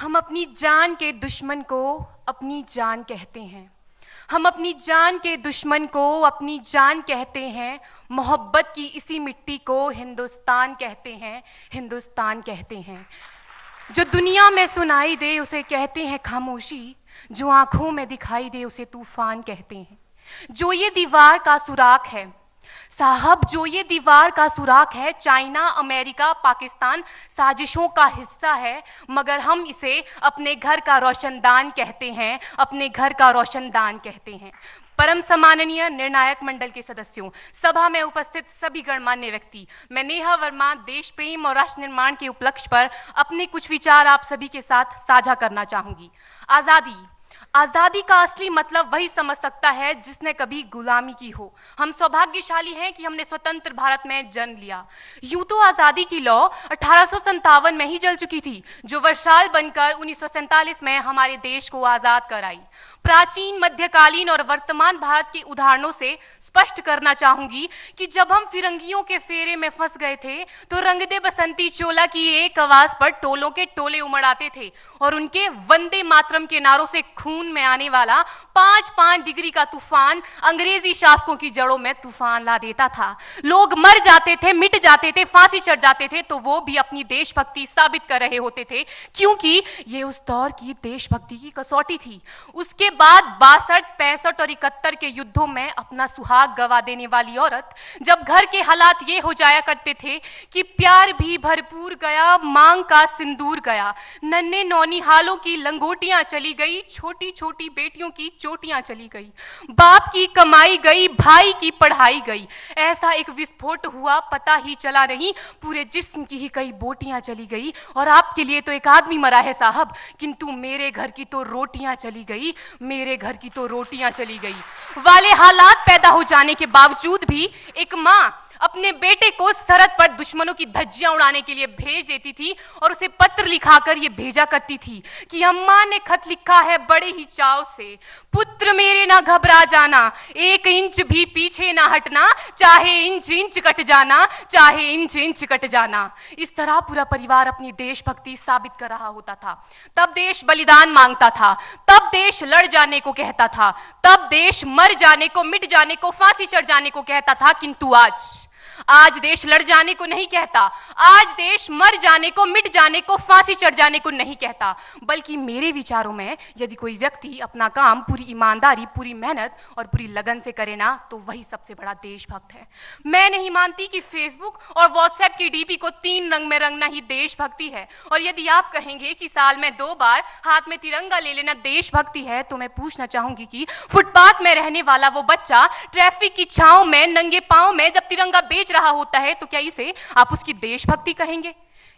हम अपनी जान के दुश्मन को अपनी जान कहते हैं। हम अपनी जान के दुश्मन को अपनी जान कहते हैं। मोहब्बत की इसी मिट्टी को हिंदुस्तान कहते हैं, हिंदुस्तान कहते हैं। जो दुनिया में सुनाई दे उसे कहते हैं खामोशी, जो आंखों में दिखाई दे उसे तूफान कहते हैं। जो ये दीवार का सुराख है साहब, जो ये दीवार का सुराख है, चाइना, अमेरिका, पाकिस्तान साजिशों का हिस्सा है, मगर हम इसे अपने घर का रोशनदान कहते हैं, अपने घर का रोशनदान कहते हैं। परम सम्माननीय निर्णायक मंडल के सदस्यों, सभा में उपस्थित सभी गणमान्य व्यक्ति, मैं नेहा वर्मा देश प्रेम और राष्ट्र निर्माण के उपलक्ष्य पर अपने कुछ विचार आप सभी के साथ साझा करना चाहूंगी। आज़ादी का असली मतलब वही समझ सकता है जिसने कभी गुलामी की हो। हम सौभाग्यशाली हैं कि हमने स्वतंत्र भारत में जन्म लिया। यूं तो आज़ादी की लौ 1857 में ही जल चुकी थी, जो वर्षाल बनकर 1947 में हमारे देश को आज़ाद कराई। प्राचीन, मध्यकालीन और वर्तमान भारत के उदाहरणों से स्पष्ट करना चाहूंगी कि जब हम फिरंगियों के फेरे में फंस गए थे तो रंग दे बसंती चोला की एक आवाज पर टोलों के टोले उमड़ आते थे और उनके वंदे मातरम के नारों से खून में आने वाला 5-5 डिग्री का तूफान अंग्रेजी शासकों की जड़ों में तूफान ला देता था। लोग मर जाते थे, मिट जाते थे, फांसी चढ़ जाते थे, तो वो भी अपनी देशभक्ति साबित कर रहे होते थे, क्योंकि ये उस दौर की देशभक्ति की कसौटी थी। उसके बाद 62, 65 और 71 के युद्धों में अपना सुहाग गवा देने वाली औरत, जब घर के हालात ये हो जाया करते थे कि प्यार भी भरपूर गया, मांग का सिंदूर गया, नन्हे नौनिहालों की लंगोटियां चली गई, छोटी छोटी बेटियों की चोटियां चली गई, बाप की कमाई गई, भाई की पढ़ाई गई। ऐसा एक विस्फोट हुआ, पता ही चला नहीं, पूरे जिस्म की ही कई बोटियां चली गई। और आपके लिए तो एक आदमी मरा है साहब, किंतु मेरे घर की तो रोटियां चली गई, मेरे घर की तो रोटियां चली गई वाले हालात पैदा हो जाने के बावजूद भी एक माँ अपने बेटे को सरहद पर दुश्मनों की धज्जियां उड़ाने के लिए भेज देती थी और उसे पत्र लिखाकर ये भेजा करती थी कि अम्मा ने खत लिखा है बड़े ही चाव से, पुत्र मेरे ना घबरा जाना, 1 इंच भी पीछे ना हटना, चाहे इंच इंच कट जाना, चाहे इंच इंच कट जाना। इस तरह पूरा परिवार अपनी देशभक्ति साबित कर रहा होता था। तब देश बलिदान मांगता था, तब देश लड़ जाने को कहता था, तब देश मर जाने को, मिट जाने को, फांसी चढ़ जाने को कहता था। किंतु आज देश लड़ जाने को नहीं कहता, आज देश मर जाने को, मिट जाने को, फांसी चढ़ जाने को नहीं कहता, बल्कि मेरे विचारों में यदि कोई व्यक्ति अपना काम पूरी ईमानदारी, पूरी मेहनत और पूरी लगन से करे ना, तो वही सबसे बड़ा देशभक्त है। मैं नहीं मानती कि फेसबुक और व्हाट्सएप की डीपी को 3 रंग में रंगना ही देशभक्ति है। और यदि आप कहेंगे कि साल में 2 बार हाथ में तिरंगा ले लेना देशभक्ति है, तो मैं पूछना चाहूंगी कि फुटपाथ में रहने वाला वो बच्चा ट्रैफिक की छांव में नंगे पांव में जब तिरंगा बेच रहा होता है, तो क्या इसे आप उसकी देशभक्ति कहेंगे?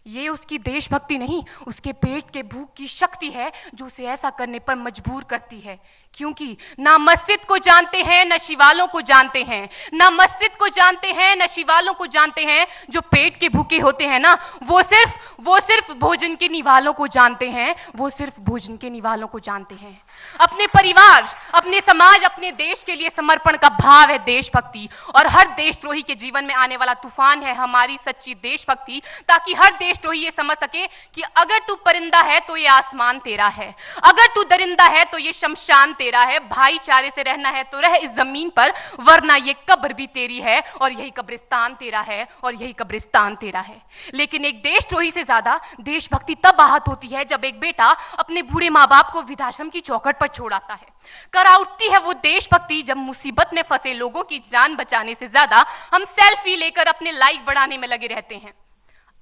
ये उसकी देशभक्ति नहीं, उसके पेट के भूख की शक्ति है जो उसे ऐसा करने पर मजबूर करती है। क्योंकि ना मस्जिद को जानते हैं, ना शिवालों को जानते हैं, ना मस्जिद को जानते हैं, ना शिवालों को जानते हैं। जो पेट के भूखे होते हैं ना, वो सिर्फ भोजन के निवालों को जानते हैं, वो सिर्फ भोजन के निवालों को जानते हैं। अपने परिवार, अपने समाज, अपने देश के लिए समर्पण का भाव है देशभक्ति। और हर देशद्रोही के जीवन में आने वाला तूफान है हमारी सच्ची देशभक्ति, ताकि हर देशद्रोही ये समझ सके कि अगर तू परिंदा है तो ये आसमान तेरा है, अगर तू दरिंदा है तो ये शमशान तेरा है, भाईचारे से रहना है तो रह इस जमीन पर, वरना ये कब्र भी तेरी है और यही कब्रिस्तान तेरा है और यही कब्रिस्तान तेरा है। लेकिन एक देशद्रोही से ज्यादा देशभक्ति तब आहत होती है जब एक बेटा अपने बूढ़े माँ बाप को वृद्धाश्रम की चौखट पर छोड़ आता है। करा उठती है वो देशभक्ति जब मुसीबत में फंसे लोगों की जान बचाने से ज्यादा हम सेल्फी लेकर अपने लाइक बढ़ाने में लगे रहते हैं।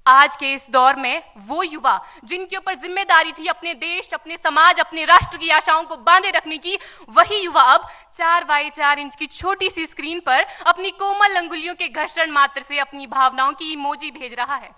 आज के इस दौर में वो युवा जिनके ऊपर जिम्मेदारी थी अपने देश, अपने समाज, अपने राष्ट्र की आशाओं को बांधे रखने की, वही युवा अब 4x4 इंच की छोटी सी स्क्रीन पर अपनी कोमल अंगुलियों के घर्षण मात्र से अपनी भावनाओं की इमोजी भेज रहा है।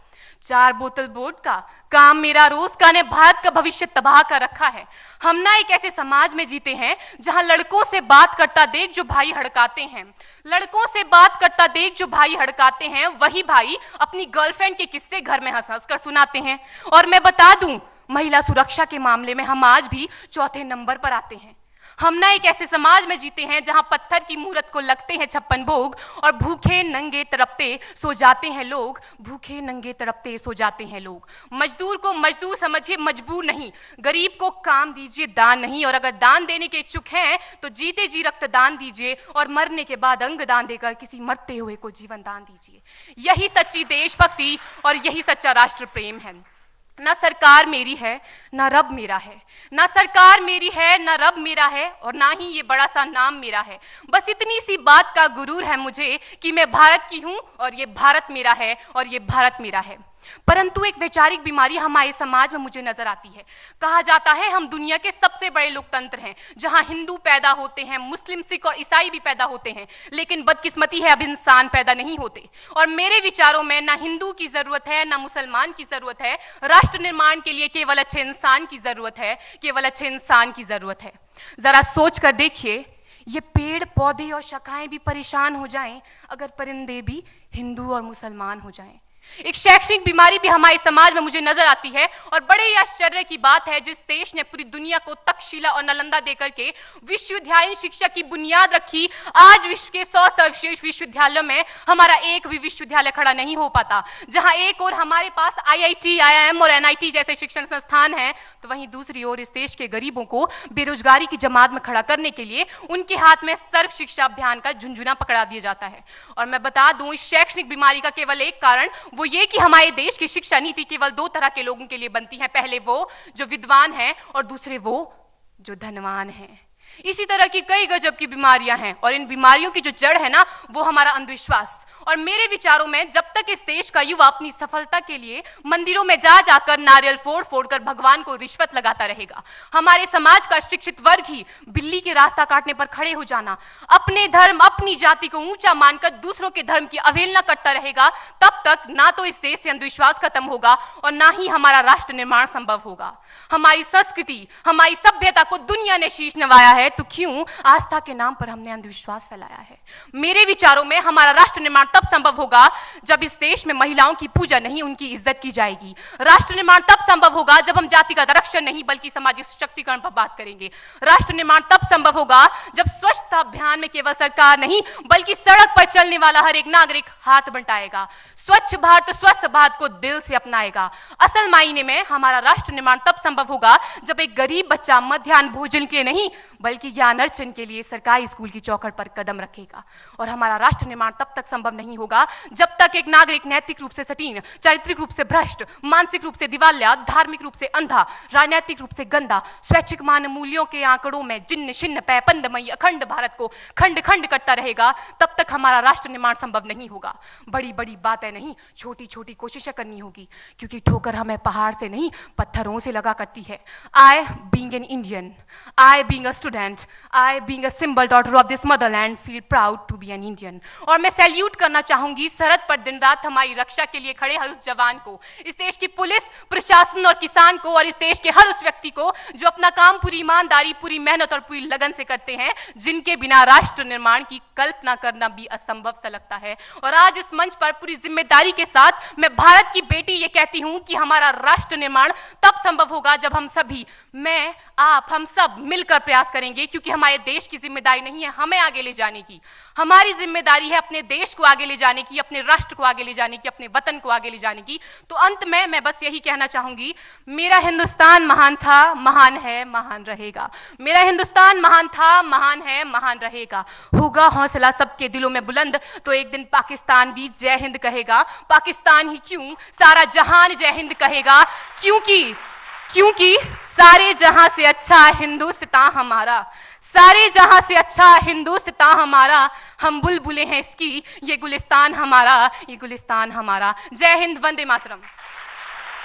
4 बोतल वोडका, काम मेरा रोज का ने भारत का भविष्य तबाह कर रखा है। हम ना एक ऐसे समाज में जीते हैं जहां लड़कों से बात करता देख जो भाई हड़काते हैं, लड़कों से बात करता देख जो भाई हड़काते हैं, वही भाई अपनी गर्लफ्रेंड के किस्से घर में हंस हंस कर सुनाते हैं। और मैं बता दूं, महिला सुरक्षा के मामले में हम आज भी 4थे नंबर पर आते हैं। हम ना एक ऐसे समाज में जीते हैं जहां पत्थर की मूरत को लगते हैं 56 भोग और भूखे नंगे तड़पते सो जाते हैं लोग, भूखे नंगे तड़पते सो जाते हैं लोग। मजदूर को मजदूर समझिए, मजबूर नहीं। गरीब को काम दीजिए, दान नहीं। और अगर दान देने के इच्छुक हैं तो जीते जी रक्तदान दीजिए और मरने के बाद अंग दान देकर किसी मरते हुए को जीवन दान दीजिए। यही सच्ची देशभक्ति और यही सच्चा राष्ट्र प्रेम है। ना सरकार मेरी है ना रब मेरा है, ना सरकार मेरी है ना रब मेरा है, और ना ही ये बड़ा सा नाम मेरा है। बस इतनी सी बात का गुरूर है मुझे कि मैं भारत की हूं और ये भारत मेरा है और ये भारत मेरा है। परंतु एक वैचारिक बीमारी हमारे समाज में मुझे नजर आती है। कहा जाता है हम दुनिया के सबसे बड़े लोकतंत्र हैं, जहां हिंदू पैदा होते हैं, मुस्लिम, सिख और ईसाई भी पैदा होते हैं, लेकिन बदकिस्मती है अब इंसान पैदा नहीं होते। और मेरे विचारों में ना हिंदू की जरूरत है ना मुसलमान की जरूरत है। राष्ट्र निर्माण के लिए केवल अच्छे इंसान की जरूरत है, केवल अच्छे इंसान की जरूरत है। जरा सोच कर देखिए, ये पेड़ पौधे और शाखाएं भी परेशान हो जाएं अगर परिंदे भी हिंदू और मुसलमान हो जाएं। एक शैक्षणिक बीमारी भी हमारे समाज में मुझे नजर आती है, और बड़े ही आश्चर्य की बात है जिस देश ने पूरी दुनिया को तक्षशिला और नालंदा देकर के विश्वविद्यालय शिक्षा की बुनियाद रखी, आज विश्व के 100 सर्वश्रेष्ठ विश्वविद्यालयों में हमारा एक भी विश्वविद्यालय खड़ा नहीं हो पाता। जहां एक और हमारे पास IIT, IIM और NIT जैसे शिक्षण संस्थान हैं, तो वहीं दूसरी ओर इस देश के गरीबों को बेरोजगारी की जमात में खड़ा करने के लिए उनके हाथ में सर्व शिक्षा अभियान का झुंझुना पकड़ा दिया जाता है। और मैं बता दूं, इस शैक्षणिक बीमारी का केवल एक कारण वो ये कि हमारे देश की शिक्षा नीति केवल 2 तरह के लोगों के लिए बनती है। पहले वो जो विद्वान हैं और दूसरे वो जो धनवान हैं। इसी तरह की कई गजब की बीमारियां हैं, और इन बीमारियों की जो जड़ है ना, वो हमारा अंधविश्वास। और मेरे विचारों में जब तक इस देश का युवा अपनी सफलता के लिए मंदिरों में जा जाकर नारियल फोड़ फोड़ कर भगवान को रिश्वत लगाता रहेगा, हमारे समाज का शिक्षित वर्ग ही बिल्ली के रास्ता काटने पर खड़े हो जाना, अपने धर्म अपनी जाति को ऊंचा मानकर दूसरों के धर्म की अवहेलना करता रहेगा, तब तक ना तो इस देश से अंधविश्वास खत्म होगा और ना ही हमारा राष्ट्र निर्माण संभव होगा। हमारी संस्कृति, हमारी सभ्यता को दुनिया ने शीश नवाया है, तो क्यों आस्था के नाम पर हमने अंधविश्वास फैलाया है? मेरे विचारों में हमारा राष्ट्र निर्माण तब संभव होगा जब इस देश में महिलाओं की पूजा नहीं, उनकी इज्जत की जाएगी। राष्ट्र निर्माण तब संभव होगा जब हम जातिगत आरक्षण नहीं बल्कि सामाजिक सशक्तिकरण पर बात करेंगे। राष्ट्र निर्माण तब संभव होगा जब स्वच्छता अभियान में केवल सरकार नहीं बल्कि सड़क पर चलने वाला हर एक नागरिक हाथ बंटाएगा, स्वच्छ भारत स्वस्थ भारत को दिल से अपनाएगा। असल मायने में हमारा राष्ट्र निर्माण तब संभव होगा जब एक गरीब बच्चा मध्याह्न भोजन के लिए नहीं बल्कि ज्ञान अर्जन के लिए सरकारी स्कूल की चौखट पर कदम रखेगा। और हमारा राष्ट्र निर्माण तब तक संभव नहीं होगा जब तक एक नागरिक नैतिक रूप से सटीन, चारित्रिक रूप से भ्रष्ट, मानसिक रूप से दिवालिया, धार्मिक रूप से अंधा, राजनीतिक रूप से गंदा, स्वैच्छिक मान मूल्यों के आंकड़ों में जिन्न शिन्न पैपंदमयी अखंड भारत को खंड खंड करता रहेगा, तब तक हमारा राष्ट्र निर्माण संभव नहीं होगा। बड़ी बड़ी बातें नहीं, छोटी छोटी कोशिशें करनी होगी, क्योंकि ठोकर हमें पहाड़ से नहीं पत्थरों से लगा करती है। I being an Indian, I being a student, I being a symbol daughter of this motherland feel proud to be an Indian। और मैं सैल्यूट करना चाहूंगी सरहद पर दिन रात हमारी रक्षा के लिए खड़े हर उस जवान को, इस देश की पुलिस, प्रशासन और किसान को, और इस देश के हर उस व्यक्ति को जो अपना काम पूरी ईमानदारी, पूरी मेहनत और पूरी लगन से करते हैं, जिनके बिना राष्ट्र निर्माण की कल्पना करना भी असंभव सा लगता है। और आज इस मंच पर पूरी जिम्मेदारी के साथ मैं भारत की बेटी ये कहती हूं कि हमारा राष्ट्र निर्माण तब संभव होगा जब हम सभी, मैं, आप, हम सब मिलकर प्रयास करेंगे, क्योंकि हमारे देश की जिम्मेदारी नहीं है हमें आगे ले जाने की, हमारी जिम्मेदारी है अपने देश को आगे ले जाने की, अपने राष्ट्र को आगे ले जाने की, अपने वतन को आगे ले जाने की। तो अंत में मैं बस यही कहना चाहूंगी, मेरा हिंदुस्तान महान था, महान है, महान रहेगा। मेरा हिंदुस्तान महान था, महान है, महान रहेगा। होगा हौसला सबके दिलों में बुलंद तो एक दिन पाकिस्तान भी जय हिंद कहेगा। पाकिस्तान ही क्यों, सारा जहान जय हिंद कहेगा, क्योंकि सारे जहां से अच्छा हिंदुस्तान हमारा, सारे जहां से अच्छा हिंदुस्तान हमारा, हम बुलबुलें हैं इसकी, ये गुलिस्तान हमारा, ये गुलिस्तान हमारा। जय हिंद, वंदे मातरम।